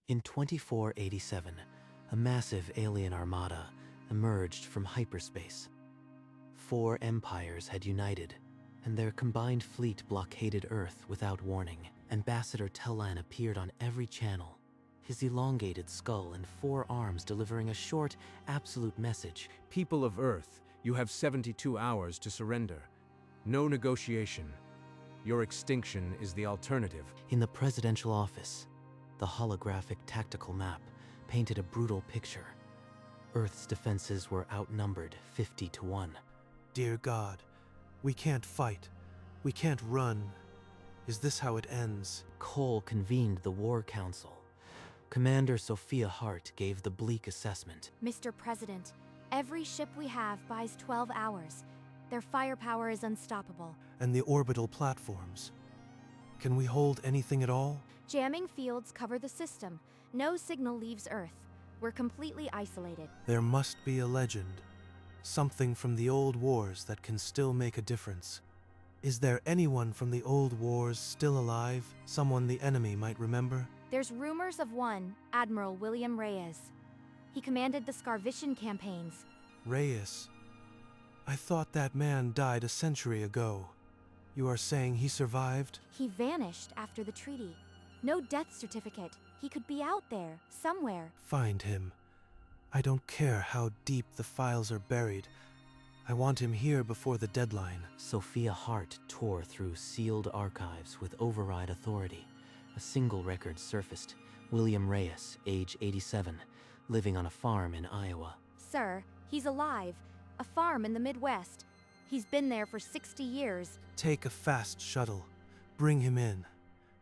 In 2487, a massive alien armada emerged from hyperspace. 4 empires had united, and their combined fleet blockaded Earth without warning. Ambassador Tellan appeared on every channel, his elongated skull and 4 arms delivering a short, absolute message. People of Earth, you have 72 hours to surrender. No negotiation. Your extinction is the alternative. In the presidential office, the holographic tactical map painted a brutal picture. Earth's defenses were outnumbered 50 to 1. Dear God, we can't fight. We can't run. Is this how it ends? Cole convened the War Council. Commander Sophia Hart gave the bleak assessment. Mr. President, every ship we have buys 12 hours. Their firepower is unstoppable. And the orbital platforms. Can we hold anything at all? Jamming fields cover the system. No signal leaves Earth. We're completely isolated. There must be a legend. Something from the old wars that can still make a difference. Is there anyone from the old wars still alive? Someone the enemy might remember? There's rumors of one, Admiral William Reyes. He commanded the Scarvition campaigns. Reyes. I thought that man died a century ago. You are saying he survived? He vanished after the treaty. No death certificate. He could be out there, somewhere. Find him. I don't care how deep the files are buried. I want him here before the deadline. Sophia Hart tore through sealed archives with override authority. A single record surfaced. William Reyes, age 87, living on a farm in Iowa. Sir, he's alive. A farm in the Midwest. He's been there for 60 years. Take a fast shuttle. Bring him in.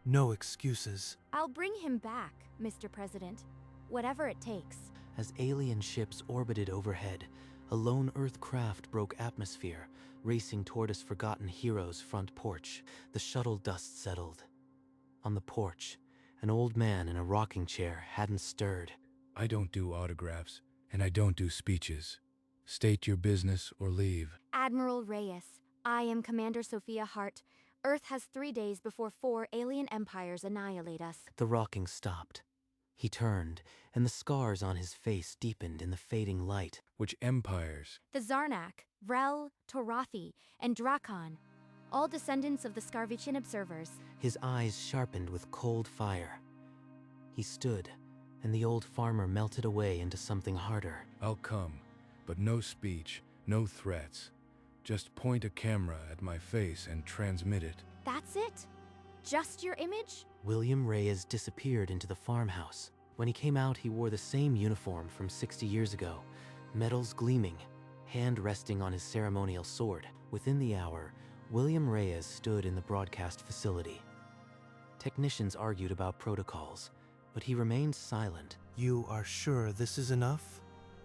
No excuses. I'll bring him back, Mr. President. Whatever it takes. As alien ships orbited overhead, a lone Earth craft broke atmosphere, racing toward his forgotten hero's front porch. The shuttle dust settled. On the porch, an old man in a rocking chair hadn't stirred. I don't do autographs, and I don't do speeches. State your business or leave. Admiral Reyes, I am Commander Sophia Hart. Earth has 3 days before 4 alien empires annihilate us. The rocking stopped. He turned, and the scars on his face deepened in the fading light. Which empires? The Zarnak, Vrel, Torathi, and Drakon. All descendants of the Scarvichian observers. His eyes sharpened with cold fire. He stood, and the old farmer melted away into something harder. I'll come, but no speech, no threats. Just point a camera at my face and transmit it. That's it? Just your image? William Reyes disappeared into the farmhouse. When he came out, he wore the same uniform from 60 years ago, medals gleaming, hand resting on his ceremonial sword. Within the hour, William Reyes stood in the broadcast facility. Technicians argued about protocols, but he remained silent. You are sure this is enough?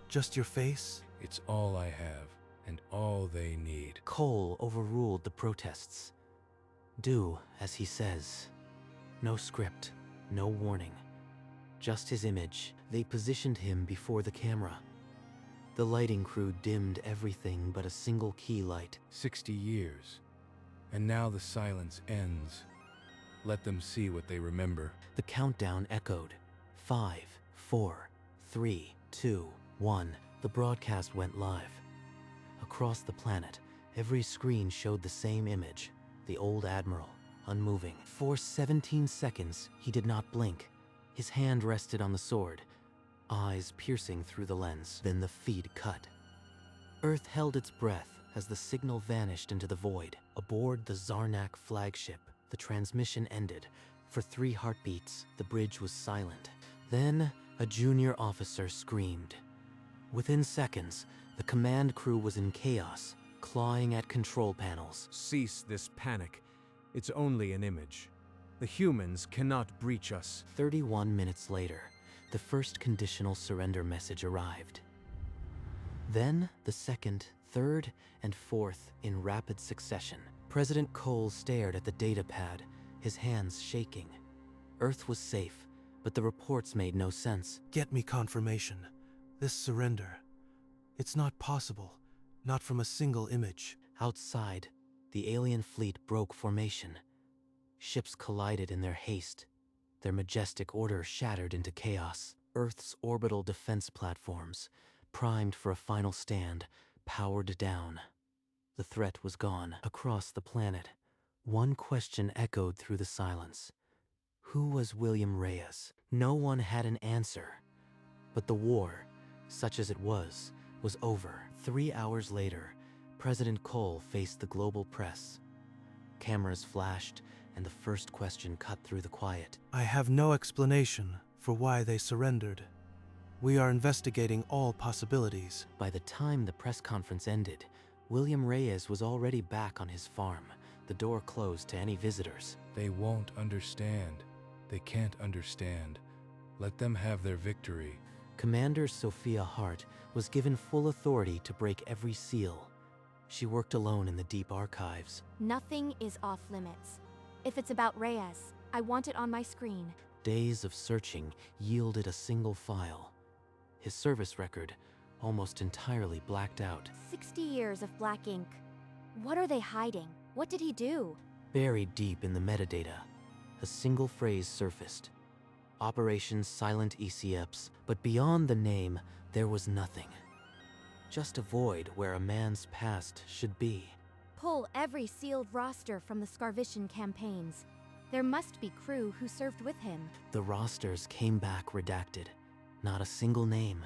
Just your face? It's all I have, and all they need. Cole overruled the protests. Do as he says. No script, no warning. Just his image. They positioned him before the camera. The lighting crew dimmed everything but a single key light. 60 years. And now the silence ends. Let them see what they remember. The countdown echoed. 5, 4, 3, 2, 1. The broadcast went live. Across the planet, every screen showed the same image. The old Admiral, unmoving. For 17 seconds, he did not blink. His hand rested on the sword, eyes piercing through the lens. Then the feed cut. Earth held its breath as the signal vanished into the void. Aboard the Zarnak flagship, the transmission ended. For 3 heartbeats, the bridge was silent. Then, a junior officer screamed. Within seconds, the command crew was in chaos, clawing at control panels. Cease this panic. It's only an image. The humans cannot breach us. 31 minutes later, the first conditional surrender message arrived. Then, the second, third, and fourth in rapid succession. President Cole stared at the data pad, his hands shaking. Earth was safe, but the reports made no sense. Get me confirmation. This surrender. It's not possible. Not from a single image. Outside, the alien fleet broke formation. Ships collided in their haste. their majestic order shattered into chaos. Earth's orbital defense platforms, primed for a final stand, powered down. The threat was gone. Across the planet, one question echoed through the silence. Who was William Reyes? No one had an answer. But the war, such as it was over. 3 hours later, President Cole faced the global press. Cameras flashed, and the first question cut through the quiet. I have no explanation for why they surrendered. We are investigating all possibilities. By the time the press conference ended, William Reyes was already back on his farm, the door closed to any visitors. They won't understand. They can't understand. Let them have their victory. Commander Sophia Hart was given full authority to break every seal. She worked alone in the deep archives. Nothing is off limits. If it's about Reyes, I want it on my screen. Days of searching yielded a single file. His service record, almost entirely blacked out. 60 years of black ink. What are they hiding? What did he do? Buried deep in the metadata, a single phrase surfaced. Operation Silent ECEPS, but beyond the name, there was nothing. Just a void where a man's past should be. Pull every sealed roster from the Scarvition campaigns. There must be crew who served with him. The rosters came back redacted. Not a single name,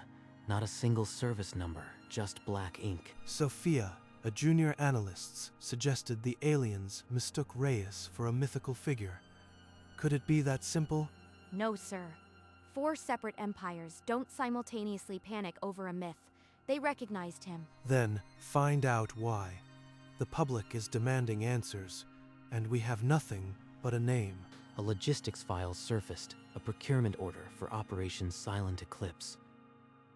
not a single service number, just black ink. Sophia, a junior analyst, suggested the aliens mistook Reyes for a mythical figure. Could it be that simple? No, sir. 4 separate empires don't simultaneously panic over a myth. They recognized him. Then find out why. The public is demanding answers, and we have nothing but a name. A logistics file surfaced, a procurement order for Operation Silent Eclipse.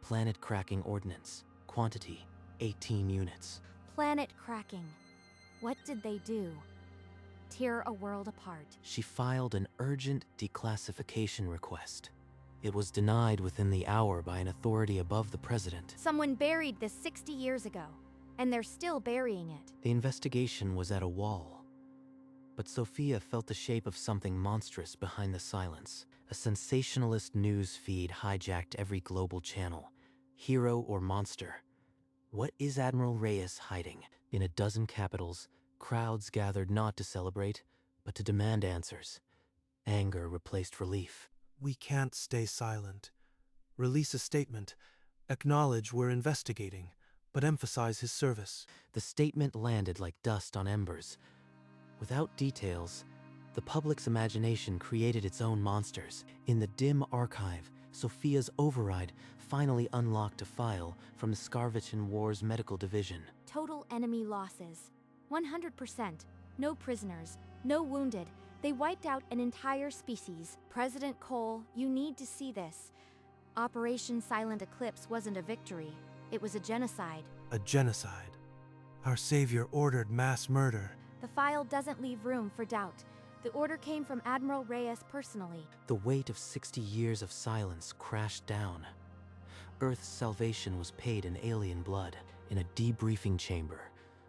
Planet cracking ordnance, quantity 18 units. Planet cracking. What did they do? Tear a world apart. She filed an urgent declassification request. It was denied within the hour by an authority above the president. Someone buried this 60 years ago, and they're still burying it. The investigation was at a wall. But Sophia felt the shape of something monstrous behind the silence. A sensationalist news feed hijacked every global channel. Hero or monster? What is Admiral Reyes hiding? In a dozen capitals, crowds gathered not to celebrate, but to demand answers. Anger replaced relief. We can't stay silent. Release a statement. Acknowledge we're investigating, but emphasize his service. The statement landed like dust on embers. Without details, the public's imagination created its own monsters. In the dim archive, Sophia's override finally unlocked a file from the Scarvition War's medical division. Total enemy losses. 100%. No prisoners. No wounded. They wiped out an entire species. President Cole, you need to see this. Operation Silent Eclipse wasn't a victory. It was a genocide. A genocide. Our savior ordered mass murder. The file doesn't leave room for doubt. The order came from Admiral Reyes personally. The weight of 60 years of silence crashed down. Earth's salvation was paid in alien blood. In a debriefing chamber,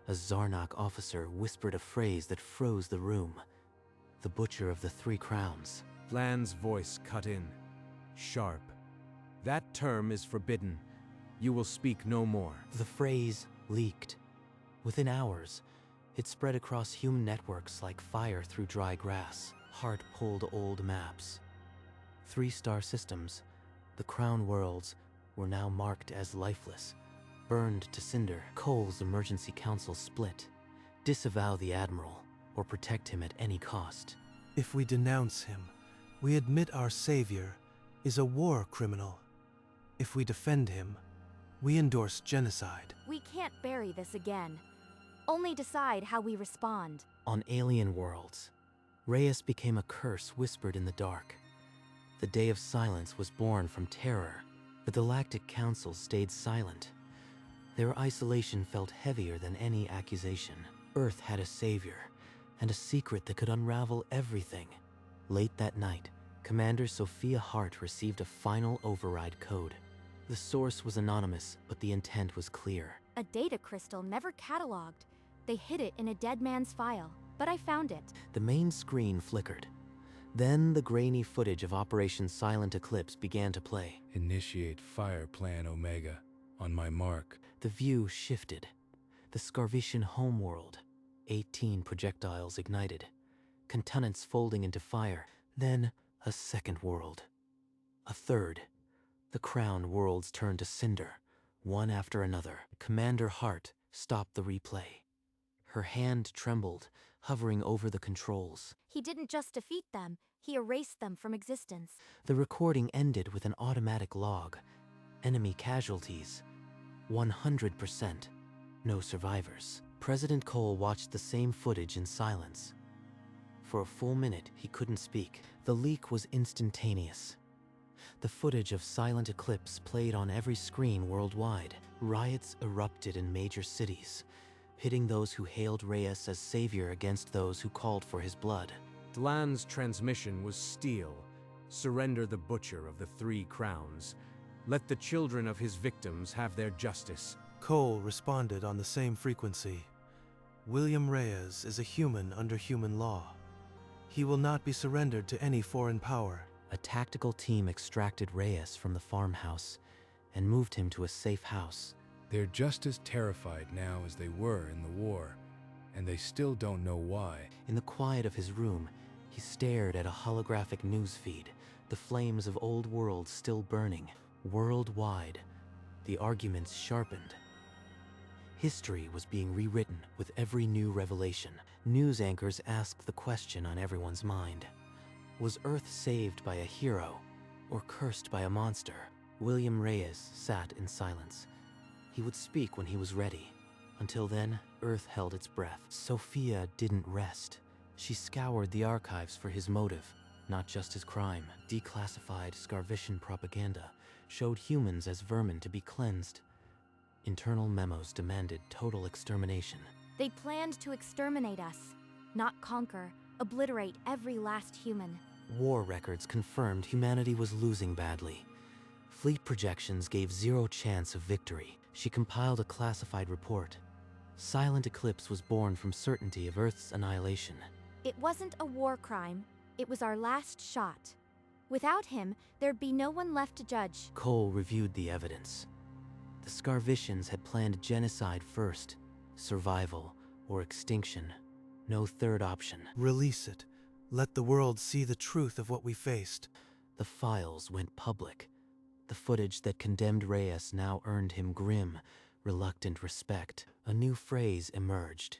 a Zarnak officer whispered a phrase that froze the room. The Butcher of the Three Crowns. Bland's voice cut in. Sharp. That term is forbidden. You will speak no more. The phrase leaked. Within hours, it spread across human networks like fire through dry grass. Hart pulled old maps. 3-star systems, the Crown worlds, were now marked as lifeless, burned to cinder. Cole's emergency council split. Disavow the Admiral, or protect him at any cost. If we denounce him, we admit our savior is a war criminal. If we defend him, we endorse genocide. We can't bury this again. Only decide how we respond. On alien worlds, Reyes became a curse whispered in the dark. The Day of Silence was born from terror. The Galactic Council stayed silent. Their isolation felt heavier than any accusation. Earth had a savior, and a secret that could unravel everything. Late that night, Commander Sophia Hart received a final override code. The source was anonymous, but the intent was clear. A data crystal never cataloged. They hid it in a dead man's file, but I found it. The main screen flickered. Then the grainy footage of Operation Silent Eclipse began to play. Initiate Fire Plan Omega. On my mark. The view shifted. The Scarvician homeworld. 18 projectiles ignited. Contenants folding into fire. Then a second world. A third. The crown worlds turned to cinder, one after another. Commander Hart stopped the replay. Her hand trembled, hovering over the controls. He didn't just defeat them, he erased them from existence. The recording ended with an automatic log. Enemy casualties. 100%. No survivors. President Cole watched the same footage in silence. For a full minute, he couldn't speak. The leak was instantaneous. The footage of Silent Eclipse played on every screen worldwide. Riots erupted in major cities, pitting those who hailed Reyes as savior against those who called for his blood. Dlan's transmission was steel. Surrender the butcher of the 3 crowns. Let the children of his victims have their justice. Cole responded on the same frequency. William Reyes is a human under human law. He will not be surrendered to any foreign power. A tactical team extracted Reyes from the farmhouse and moved him to a safe house. They're just as terrified now as they were in the war, and they still don't know why. In the quiet of his room, he stared at a holographic newsfeed, the flames of old worlds still burning. Worldwide, the arguments sharpened. History was being rewritten with every new revelation. News anchors asked the question on everyone's mind. Was Earth saved by a hero, or cursed by a monster? William Reyes sat in silence. He would speak when he was ready. Until then, Earth held its breath. Sophia didn't rest. She scoured the archives for his motive, not just his crime. Declassified Scarvician propaganda showed humans as vermin to be cleansed. Internal memos demanded total extermination. They planned to exterminate us, not conquer, obliterate every last human. War records confirmed humanity was losing badly. Fleet projections gave zero chance of victory. She compiled a classified report. Silent Eclipse was born from certainty of Earth's annihilation. It wasn't a war crime, it was our last shot. Without him, there'd be no one left to judge. Cole reviewed the evidence. The Scarvicians had planned genocide first, survival or extinction. No third option. Release it. Let the world see the truth of what we faced. The files went public. The footage that condemned Reyes now earned him grim, reluctant respect. A new phrase emerged.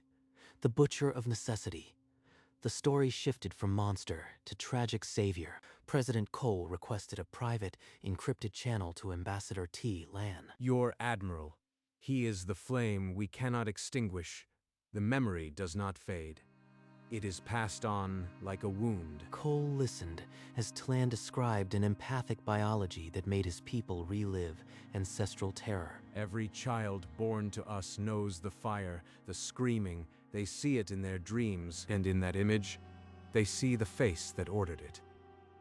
The Butcher of Necessity. The story shifted from monster to tragic savior. President Cole requested a private, encrypted channel to Ambassador T. Lan. Your Admiral. He is the flame we cannot extinguish. The memory does not fade. It is passed on like a wound. Cole listened as Tlan described an empathic biology that made his people relive ancestral terror. Every child born to us knows the fire, the screaming. They see it in their dreams, and in that image, they see the face that ordered it.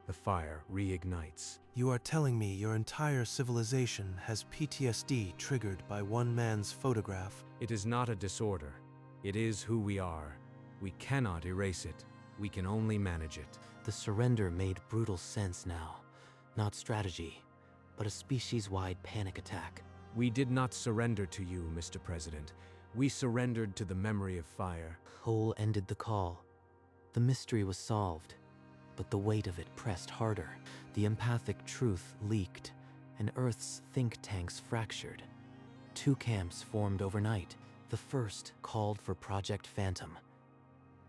The fire reignites. You are telling me your entire civilization has PTSD triggered by one man's photograph? It is not a disorder. It is who we are. We cannot erase it. We can only manage it. The surrender made brutal sense now. Not strategy, but a species-wide panic attack. We did not surrender to you, Mr. President. We surrendered to the memory of fire. Cole ended the call. The mystery was solved, but the weight of it pressed harder. The empathic truth leaked, and Earth's think tanks fractured. 2 camps formed overnight. The first called for Project Phantom,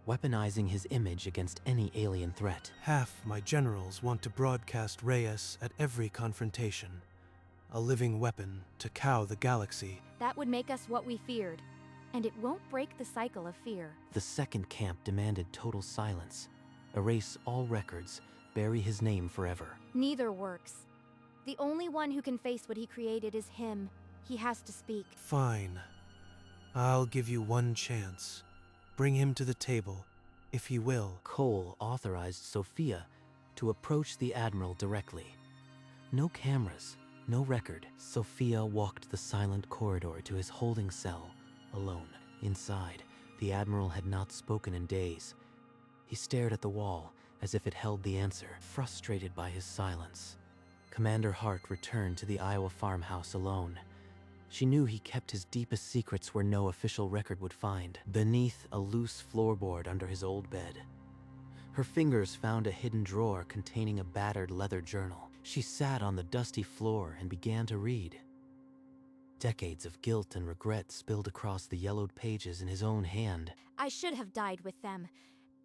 weaponizing his image against any alien threat. Half my generals want to broadcast Reyes at every confrontation. A living weapon to cow the galaxy. That would make us what we feared, and it won't break the cycle of fear. The second camp demanded total silence. Erase all records, bury his name forever. Neither works. The only one who can face what he created is him. He has to speak. Fine. I'll give you one chance. Bring him to the table, if he will. Cole authorized Sophia to approach the Admiral directly. No cameras, no record. Sophia walked the silent corridor to his holding cell, alone. Inside, the Admiral had not spoken in days. He stared at the wall, as if it held the answer. Frustrated by his silence, Commander Hart returned to the Iowa farmhouse alone. She knew he kept his deepest secrets where no official record would find, beneath a loose floorboard under his old bed. Her fingers found a hidden drawer containing a battered leather journal. She sat on the dusty floor and began to read. Decades of guilt and regret spilled across the yellowed pages in his own hand. I should have died with them.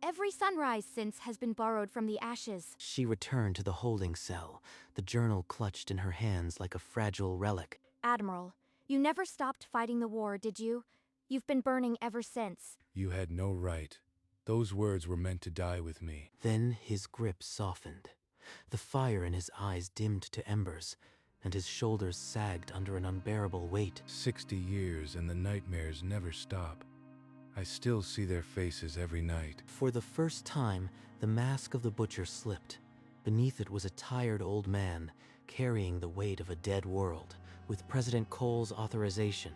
Every sunrise since has been borrowed from the ashes. She returned to the holding cell, the journal clutched in her hands like a fragile relic. Admiral, you never stopped fighting the war, did you? You've been burning ever since. You had no right. Those words were meant to die with me. Then his grip softened. The fire in his eyes dimmed to embers, and his shoulders sagged under an unbearable weight. 60 years and the nightmares never stop. I still see their faces every night. For the first time, the mask of the butcher slipped. Beneath it was a tired old man, carrying the weight of a dead world. With President Cole's authorization,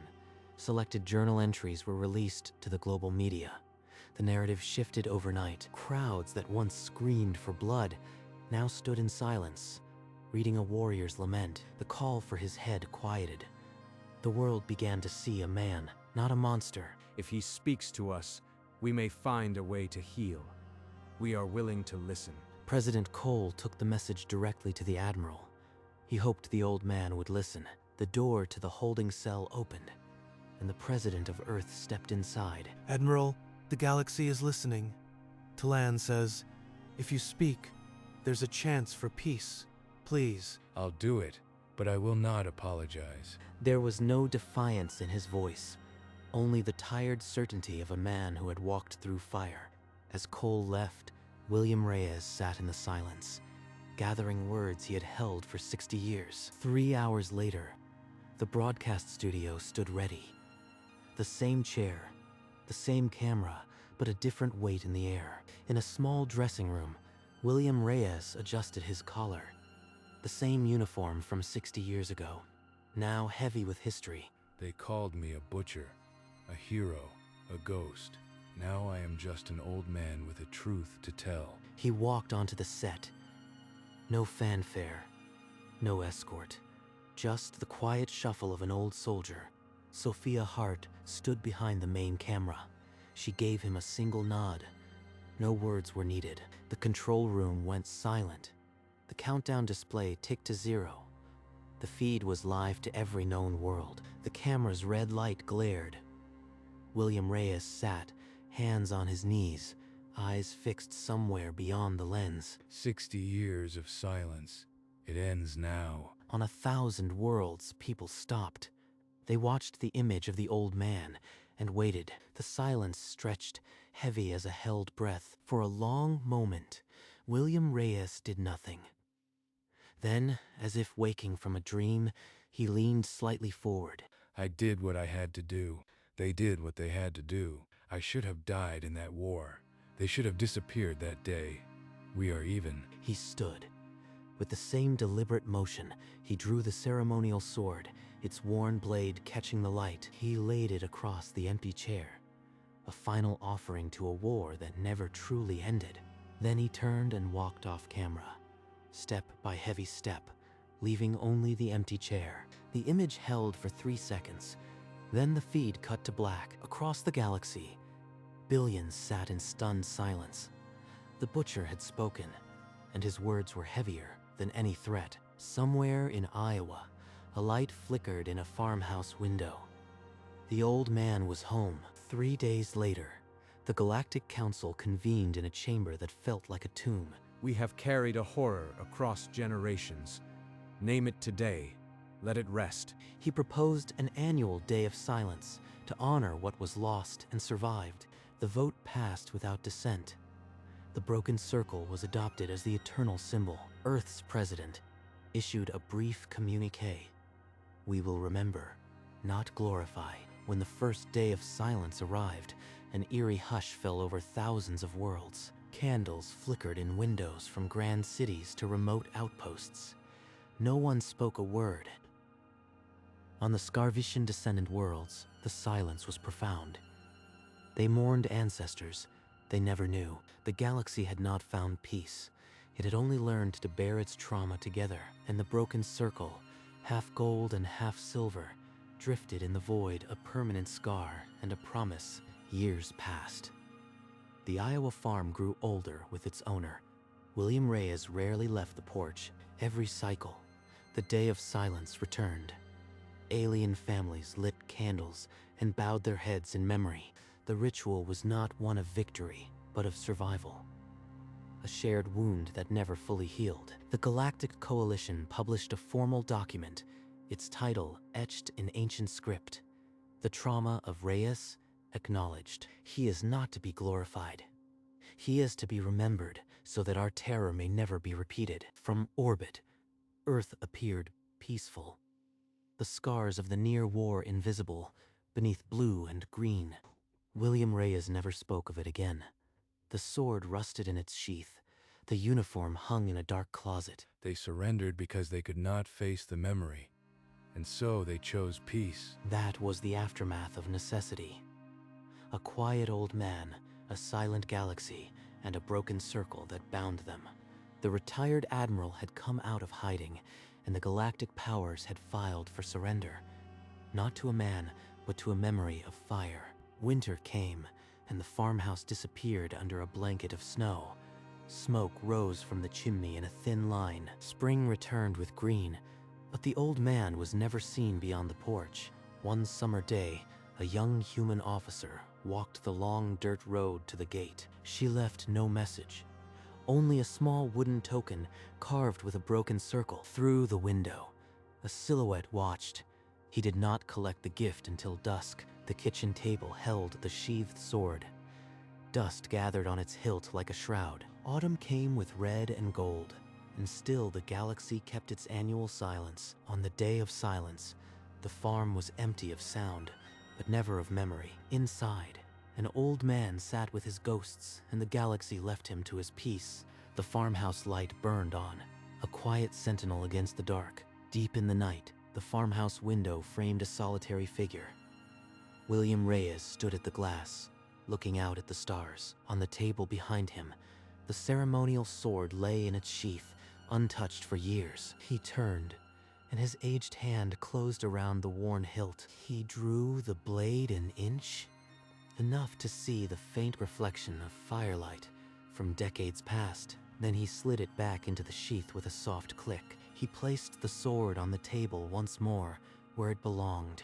selected journal entries were released to the global media. The narrative shifted overnight. Crowds that once screamed for blood now stood in silence, reading a warrior's lament. The call for his head quieted. The world began to see a man, not a monster. If he speaks to us, we may find a way to heal. We are willing to listen. President Cole took the message directly to the Admiral. He hoped the old man would listen. The door to the holding cell opened, and the President of Earth stepped inside. Admiral, the galaxy is listening. Talan says, if you speak, there's a chance for peace. Please. I'll do it, but I will not apologize. There was no defiance in his voice, only the tired certainty of a man who had walked through fire. As Cole left, William Reyes sat in the silence, gathering words he had held for 60 years. 3 hours later, the broadcast studio stood ready. The same chair, the same camera, but a different weight in the air. In a small dressing room, William Reyes adjusted his collar. The same uniform from 60 years ago, now heavy with history. They called me a butcher, a hero, a ghost. Now I am just an old man with a truth to tell. He walked onto the set. No fanfare, no escort, just the quiet shuffle of an old soldier. Sophia Hart stood behind the main camera. She gave him a single nod. No words were needed. The control room went silent. The countdown display ticked to 0. The feed was live to every known world. The camera's red light glared. William Reyes sat, hands on his knees, eyes fixed somewhere beyond the lens. 60 years of silence. It ends now. On 1,000 worlds, people stopped. They watched the image of the old man and waited. The silence stretched, heavy as a held breath. For a long moment, William Reyes did nothing. Then, as if waking from a dream, he leaned slightly forward. I did what I had to do. They did what they had to do. I should have died in that war. They should have disappeared that day. We are even. He stood. With the same deliberate motion, he drew the ceremonial sword, its worn blade catching the light. He laid it across the empty chair, a final offering to a war that never truly ended. Then he turned and walked off camera, step by heavy step, leaving only the empty chair. The image held for 3 seconds. Then the feed cut to black. Across the galaxy, billions sat in stunned silence. The butcher had spoken, and his words were heavier than any threat. Somewhere in Iowa, a light flickered in a farmhouse window. The old man was home. 3 days later, the Galactic Council convened in a chamber that felt like a tomb. We have carried a horror across generations. Name it today. Let it rest. He proposed an annual day of silence to honor what was lost and survived. The vote passed without dissent. The broken circle was adopted as the eternal symbol. Earth's president issued a brief communiqué. We will remember, not glorify. When the first day of silence arrived, an eerie hush fell over thousands of worlds. Candles flickered in windows from grand cities to remote outposts. No one spoke a word. On the Scarvishan-descendant worlds, the silence was profound. They mourned ancestors, They never knew. The galaxy had not found peace. It had only learned to bear its trauma together, and the broken circle, half gold and half silver, drifted in the void, a permanent scar and a promise years past. The Iowa farm grew older with its owner. William Reyes rarely left the porch. Every cycle, the day of silence returned. Alien families lit candles and bowed their heads in memory. The ritual was not one of victory, but of survival. A shared wound that never fully healed. The Galactic Coalition published a formal document, its title etched in ancient script. The trauma of Reyes acknowledged. He is not to be glorified. He is to be remembered so that our terror may never be repeated. From orbit, Earth appeared peaceful. The scars of the near war invisible beneath blue and green. William Reyes never spoke of it again. The sword rusted in its sheath. The uniform hung in a dark closet. They surrendered because they could not face the memory, and so they chose peace. That was the aftermath of necessity. A quiet old man, a silent galaxy, and a broken circle that bound them. The retired Admiral had come out of hiding, and the galactic powers had filed for surrender. Not to a man, but to a memory of fire. Winter came, and the farmhouse disappeared under a blanket of snow. Smoke rose from the chimney in a thin line. Spring returned with green, but the old man was never seen beyond the porch. One summer day, a young human officer walked the long dirt road to the gate. She left no message, only a small wooden token carved with a broken circle. Through the window, a silhouette watched. He did not collect the gift until dusk. The kitchen table held the sheathed sword. Dust gathered on its hilt like a shroud. Autumn came with red and gold, and still the galaxy kept its annual silence. On the day of silence, the farm was empty of sound, but never of memory. Inside, an old man sat with his ghosts, and the galaxy left him to his peace. The farmhouse light burned on, a quiet sentinel against the dark. Deep in the night, the farmhouse window framed a solitary figure. William Reyes stood at the glass, looking out at the stars. On the table behind him, the ceremonial sword lay in its sheath, untouched for years. He turned, and his aged hand closed around the worn hilt. He drew the blade an inch, enough to see the faint reflection of firelight from decades past. Then he slid it back into the sheath with a soft click. He placed the sword on the table once more, where it belonged.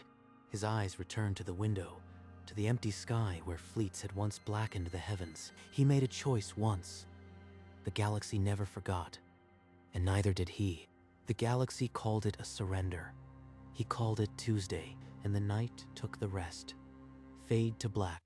His eyes returned to the window, to the empty sky where fleets had once blackened the heavens. He made a choice once. The galaxy never forgot, and neither did he. The galaxy called it a surrender. He called it Tuesday, and the night took the rest. Fade to black.